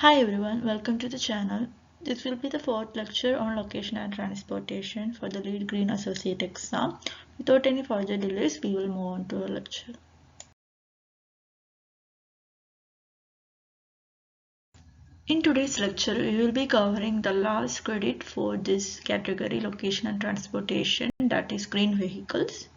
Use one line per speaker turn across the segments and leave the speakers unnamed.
Hi everyone, welcome to the channel. This will be the fourth lecture on location and transportation for the LEED Green Associate exam. Without any further delays, we will move on to our lecture. In today's lecture, we will be covering the last credit for this category, location and transportation, that is green vehicles.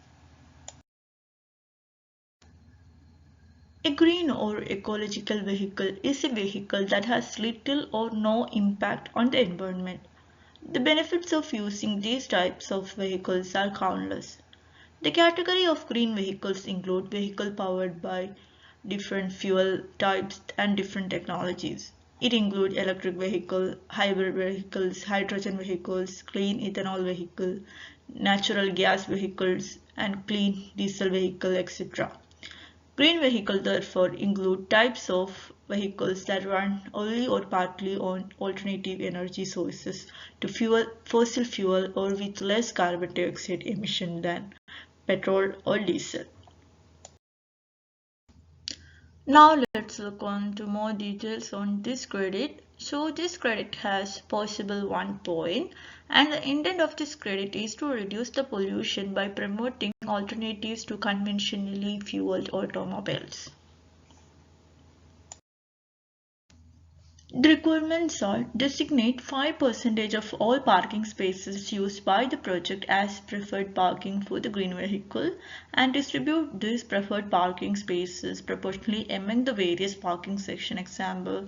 A green or ecological vehicle is a vehicle that has little or no impact on the environment. The benefits of using these types of vehicles are countless. The category of green vehicles include vehicles powered by different fuel types and different technologies. It includes electric vehicle, hybrid vehicles, hydrogen vehicles, clean ethanol vehicle, natural gas vehicles, and clean diesel vehicle, etc. Green vehicles therefore include types of vehicles that run only or partly on alternative energy sources to fuel fossil fuel or with less carbon dioxide emission than petrol or diesel. Now let's look on to more details on this credit. So this credit has possible 1 point, and the intent of this credit is to reduce the pollution by promoting alternatives to conventionally fueled automobiles. The requirements are designate 5% of all parking spaces used by the project as preferred parking for the green vehicle and distribute these preferred parking spaces proportionally among the various parking section, example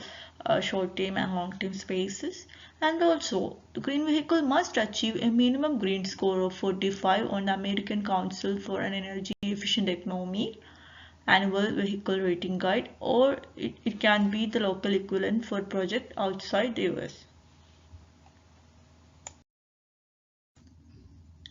short-term and long-term spaces. And also, the green vehicle must achieve a minimum green score of 45 on the American Council for an Energy Efficient Economy annual vehicle rating guide, or it can be the local equivalent for project outside the US.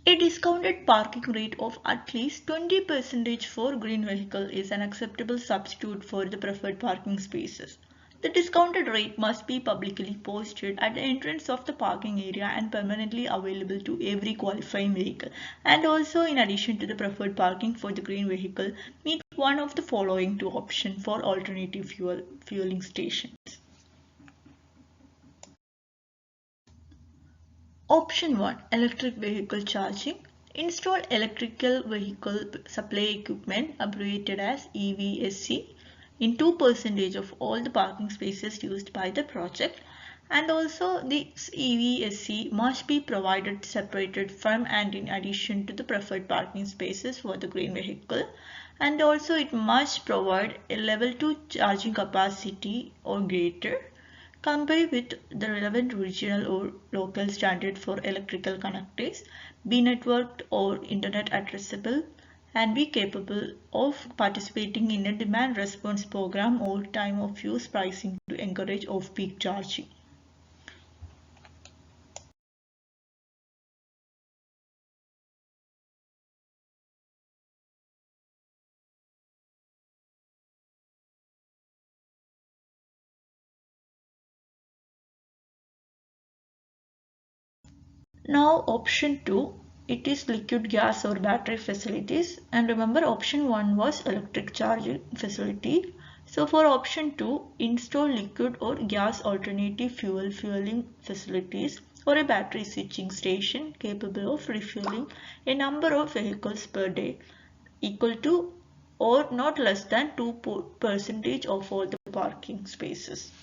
A discounted parking rate of at least 20% for green vehicle is an acceptable substitute for the preferred parking spaces. The discounted rate must be publicly posted at the entrance of the parking area and permanently available to every qualifying vehicle. And also, in addition to the preferred parking for the green vehicle, meet one of the following two options for alternative fueling stations. Option 1. Electric vehicle charging. Install electrical vehicle supply equipment abbreviated as EVSC in 2% of all the parking spaces used by the project, and also this EVSC must be provided separated from and in addition to the preferred parking spaces for the green vehicle, and also it must provide a level 2 charging capacity or greater. Comply with the relevant regional or local standard for electrical connectors, be networked or internet addressable, and be capable of participating in a demand response program or time of use pricing to encourage off-peak charging. Now option 2, it is liquid gas or battery facilities, and remember option 1 was electric charging facility. So for option 2, install liquid or gas alternative fueling facilities or a battery switching station capable of refueling a number of vehicles per day equal to or not less than 2% of all the parking spaces.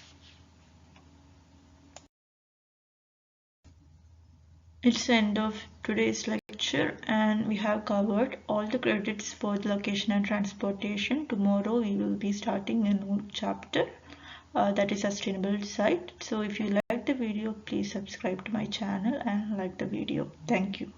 It's the end of today's lecture, and we have covered all the credits for the location and transportation. Tomorrow we will be starting a new chapter that is sustainable site. So if you like the video, please subscribe to my channel and like the video. Thank you.